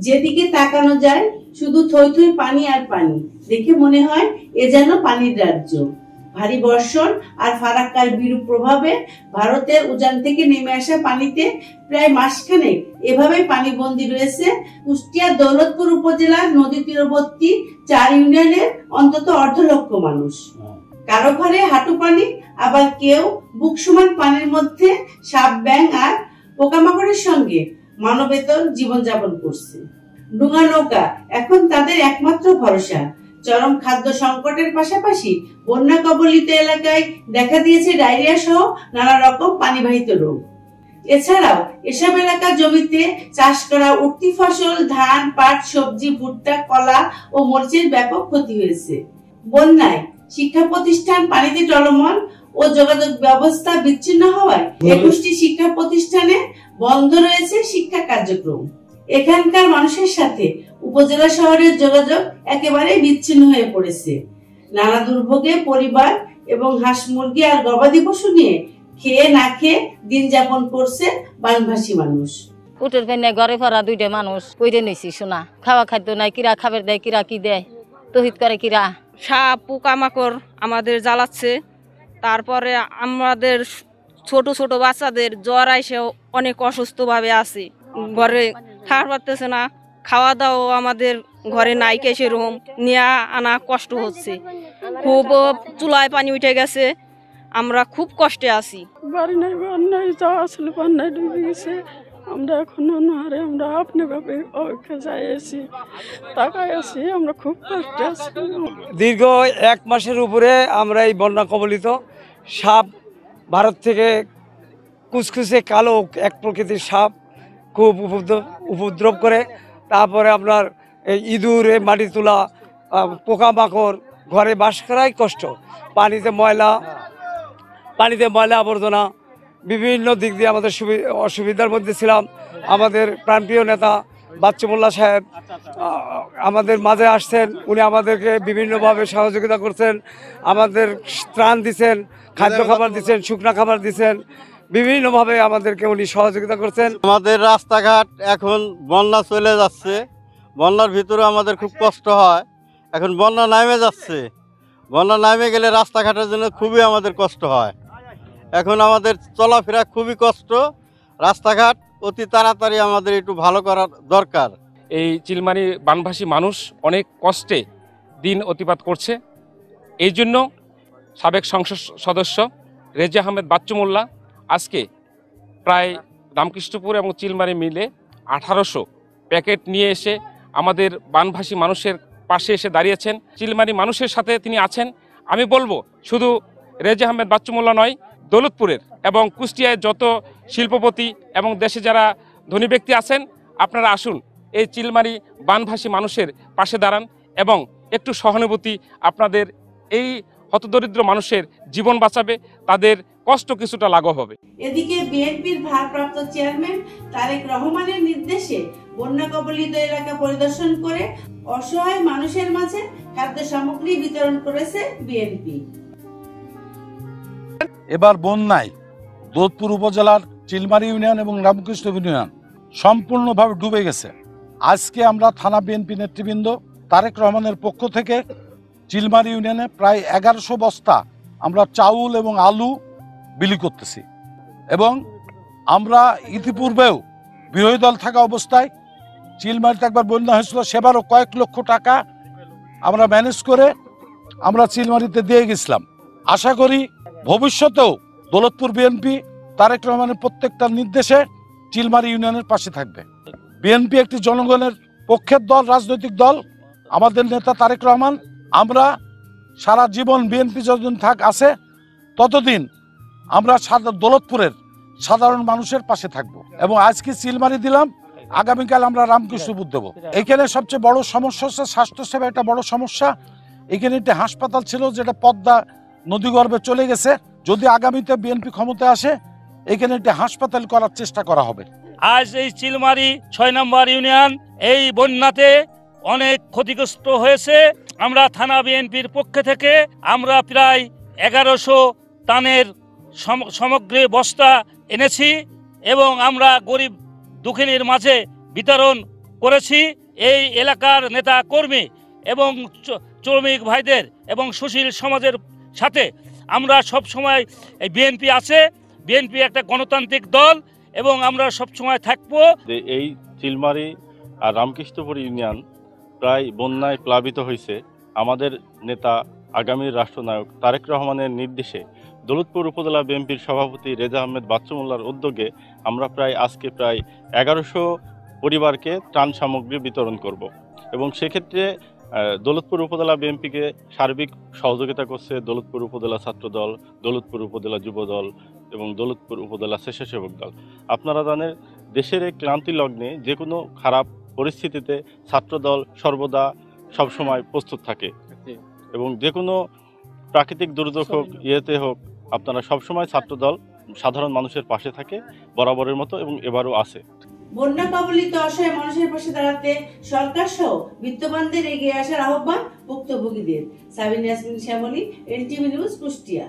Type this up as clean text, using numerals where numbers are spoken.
যেদিকে তাকানো যায় শুধু থই থই পানি আর পানি, দেখে মনে হয় এ যেন পানির রাজ্য। ভারী বর্ষণ আর ফারাক্কার বিরূপ প্রভাবে ভারতের উজান থেকে নেমে আসা পানিতে প্রায় মাসখানেক এভাবে পানিবন্দী রয়েছে কুষ্টিয়া দৌলতপুর উপজেলার নদী তীরবর্তী 4 ইউনিয়নের অন্তত 1.5 লক্ষ মানুষ। কারো ঘরে হাঁটু পানি, আবার কেউ বুক সমান পানির মধ্যে সাপ, ব্যাঙ আর পোকামাকড়ের সঙ্গে মানবেতর জীবনযাপন করছে। ডুঙা নৌকা এখন তাদের একমাত্র ভরসা। চরম খাদ্য সংকটের পাশাপাশি বন্যা কবলিত এলাকায় দেখা দিয়েছে ডায়রিয়া সহ নানা রকম পানিবাহিত রোগ। এছাড়াও এসব এলাকার জমিতে চাষ করা উঠতি ফসল ধান, পাট, সবজি, ভুট্টা, কলা ও মরিচের ব্যাপক ক্ষতি হয়েছে। বন্যায় শিক্ষা প্রতিষ্ঠান পানিতে টলমল ও যোগাযোগ ব্যবস্থা বিচ্ছিন্ন হওয়ায় 21টি শিক্ষা প্রতিষ্ঠানে বন্ধ রয়েছে শিক্ষা কার্যক্রম। এখানকার মানুষের সাথে উপজেলা শহরের যোগাযোগ একেবারে বিচ্ছিন্ন হয়ে পড়েছে। নানা দুর্ভোগে পরিবার এবং হাঁস, মুরগি আর গবাদি পশু নিয়ে খেয়ে না খেয়ে দিন যাপন করছে বানভাসী মানুষ। উঠের পেনে ঘরে ভরা 2টা মানুষ কইরে নিছি শোনা, খাওয়া খাদ্য নাই, কিরা খাবার দেয়, কিরা কি দেয়, তহিত করে কিরা। সাপ পোকামাকড় আমাদের জ্বালাচ্ছে। তারপরে আমাদের ছোট ছোট বাচ্চাদের জ্বর আইসে অনেক অসুস্থ ভাবে আছে, ঘরে খাওয়ার পারতেছে না, খাওয়া দাওয়া আমাদের ঘরে নাই, সেরকম নিয়ে আনা কষ্ট হচ্ছে। খুব চুলায় পানি উঠে গেছে, আমরা খুব কষ্টে আছি। বাড়ি নাই, বন্যায় যাওয়া ছিল, বন্যায় ডুবে গেছে। আমরা এখন অনাহারে, আমরা আপনাভাবে অপেক্ষা চাইছি, তাকাই আছি, আমরা খুব কষ্টে আছি। দীর্ঘ 1 মাসের উপরে আমরা এই বন্যা কবলিত। সাপ ভারত থেকে কুচকুচে কালো এক প্রকৃতির সাপ খুব উপদ্রব করে। তারপরে আপনার এই ইঁদুর, মাটি তোলা, পোকামাকড়, ঘরে বাস করাই কষ্ট। পানিতে ময়লা আবর্জনা, বিভিন্ন দিক দিয়ে আমাদের অসুবিধার মধ্যে ছিলাম। আমাদের প্রাণপ্রিয় নেতা বাচ্চু মোল্লা সাহেব আমাদের মাঝে আসছেন, উনি আমাদেরকে বিভিন্নভাবে সহযোগিতা করছেন, আমাদের ত্রাণ দিচ্ছেন, খাদ্য খাবার দিচ্ছেন, শুকনা খাবার দিচ্ছেন, বিভিন্নভাবে আমাদেরকে উনি সহযোগিতা করছেন। আমাদের রাস্তাঘাট এখন বন্যা চলে যাচ্ছে, বন্যার ভিতরে আমাদের খুব কষ্ট হয়। এখন বন্যা নামে যাচ্ছে, বন্যা নামে গেলে রাস্তাঘাটের জন্য খুবই আমাদের কষ্ট হয়। এখন আমাদের চলাফেরা খুবই কষ্ট, রাস্তাঘাট অতি তাড়াতাড়ি আমাদের একটু ভালো করার দরকার। এই চিলমারি বানভাসী মানুষ অনেক কষ্টে দিন অতিবাহিত করছে। এই জন্য সাবেক সংসদ সদস্য রেজা আহমেদ বাচ্চু মোল্লা আজকে প্রায় রামকৃষ্ণপুর এবং চিলমারি মিলে 1800 প্যাকেট নিয়ে এসে আমাদের বানভাসী মানুষের পাশে এসে দাঁড়িয়েছেন। চিলমারি মানুষের সাথে তিনি আছেন। আমি বলবো শুধু রেজা আহমেদ বাচ্চু মোল্লা নয়, দৌলতপুরের এবং কুষ্টিয়ায় যত শিল্পপতি এবং দেশে যারা ধনী ব্যক্তি আছেন, আপনারা আসুন, এই চিলমারি বানভাসী মানুষের পাশে দাঁড়ান এবং একটু সহানুভূতি আপনাদের এই হতদরিদ্র মানুষের জীবন বাঁচাবে, তাদের কষ্ট কিছুটা লাঘব হবে। এদিকে বিএনপির ভারপ্রাপ্ত চেয়ারম্যান তারেক রহমানের নির্দেশে বন্যা কবলিত এলাকা পরিদর্শন করে অসহায় মানুষের মাঝে খাদ্য সামগ্রী বিতরণ করেছে বিএনপি। এবার বন্যায় দৌলতপুর উপজেলার চিলমারি ইউনিয়ন এবং রামকৃষ্ণ ইউনিয়ন সম্পূর্ণভাবে ডুবে গেছে। আজকে আমরা থানা বিএনপি নেতৃবৃন্দ তারেক রহমানের পক্ষ থেকে চিলমারি ইউনিয়নে প্রায় 1100 বস্তা আমরা চাউল এবং আলু বিলি করতেছি। এবং আমরা ইতিপূর্বেও বিরোধী দল থাকা অবস্থায় চিলমারিতে একবার বন্যা হয়েছিল, সেবারও কয়েক লক্ষ টাকা আমরা ম্যানেজ করে আমরা চিলমারিতে দিয়ে গেছিলাম। আশা করি ভবিষ্যতেও দৌলতপুর বিএনপি তারেক রহমানের প্রত্যেকটা নির্দেশে চিলমারি ইউনিয়নের পাশে থাকবে। বিএনপি একটি জনগণের পক্ষের দল, রাজনৈতিক দল। আমাদের নেতা তারেক রহমান, আমরা সারা জীবন বিএনপি যতদিন আছে ততদিন আমরা দৌলতপুরের সাধারণ মানুষের পাশে থাকব। এবং আজকে চিলমারি দিলাম, আগামীকাল আমরা রামকৃষ্ণপুর দেব। এখানে সবচেয়ে বড় সমস্যা হচ্ছে স্বাস্থ্যসেবা, একটা বড় সমস্যা। এখানে একটি হাসপাতাল ছিল যেটা পদ্মা নদীগর্ভে চলে গেছে। যদি আগামীতে বিএনপি ক্ষমতায় আসে, এখানে একটি হাসপাতাল করার চেষ্টা করা হবে। আজ এই চিলমারি 6 নম্বর ইউনিয়ন এই বন্যাতে অনেক ক্ষতিগ্রস্ত হয়েছে। আমরা থানা বিএনপির পক্ষ থেকে আমরা প্রায় 1100 টানের সামগ্রী বস্তা এনেছি এবং আমরা গরিব দুঃখিনীর মাঝে বিতরণ করেছি এই এলাকার নেতা কর্মী এবং শ্রমিক ভাইদের এবং সুশীল সমাজের সাথে। আমরা সব সময় এই বিএনপি আছে, বিএনপি একটা গণতান্ত্রিক দল এবং আমরা সব সময় থাকবো। এই চিলমারি আর রামকৃষ্ণপুর ইউনিয়ন প্রায় বন্যায় প্লাবিত হয়েছে। আমাদের নেতা আগামী রাষ্ট্রনায়ক তারেক রহমানের নির্দেশে দৌলতপুর উপজেলা বিএনপির সভাপতি রেজা আহমেদ বাচ্চু মোল্লার উদ্যোগে আমরা আজকে প্রায় 1100 পরিবারকে ত্রাণ সামগ্রী বিতরণ করব এবং সেক্ষেত্রে দৌলতপুর উপজেলা বিএনপিকে সার্বিক সহযোগিতা করছে দৌলতপুর উপজেলা ছাত্রদল, দৌলতপুর উপজেলা যুবদল এবং দৌলতপুর উপজেলা স্বেচ্ছাসেবক দল। আপনারা জানেন, দেশের এই ক্লান্তি লগ্নে যে কোনো খারাপ পরিস্থিতিতে ছাত্রদল সর্বদা সবসময় প্রস্তুত থাকে এবং যে কোনো প্রাকৃতিক দুর্যোগ হোক ইয়েতে হোক আপনারা সবসময় ছাত্রদল সাধারণ মানুষের পাশে থাকে বরাবরের মতো এবং এবারও আছে। বন্যা কবলিত অসহায় মানুষের পাশে দাঁড়াতে সরকার সহ বিত্তবানদের এগিয়ে আসার আহ্বান ভুক্তভোগীদের। Sabina Yasmin Shyamoli, NTV news, Kushtia.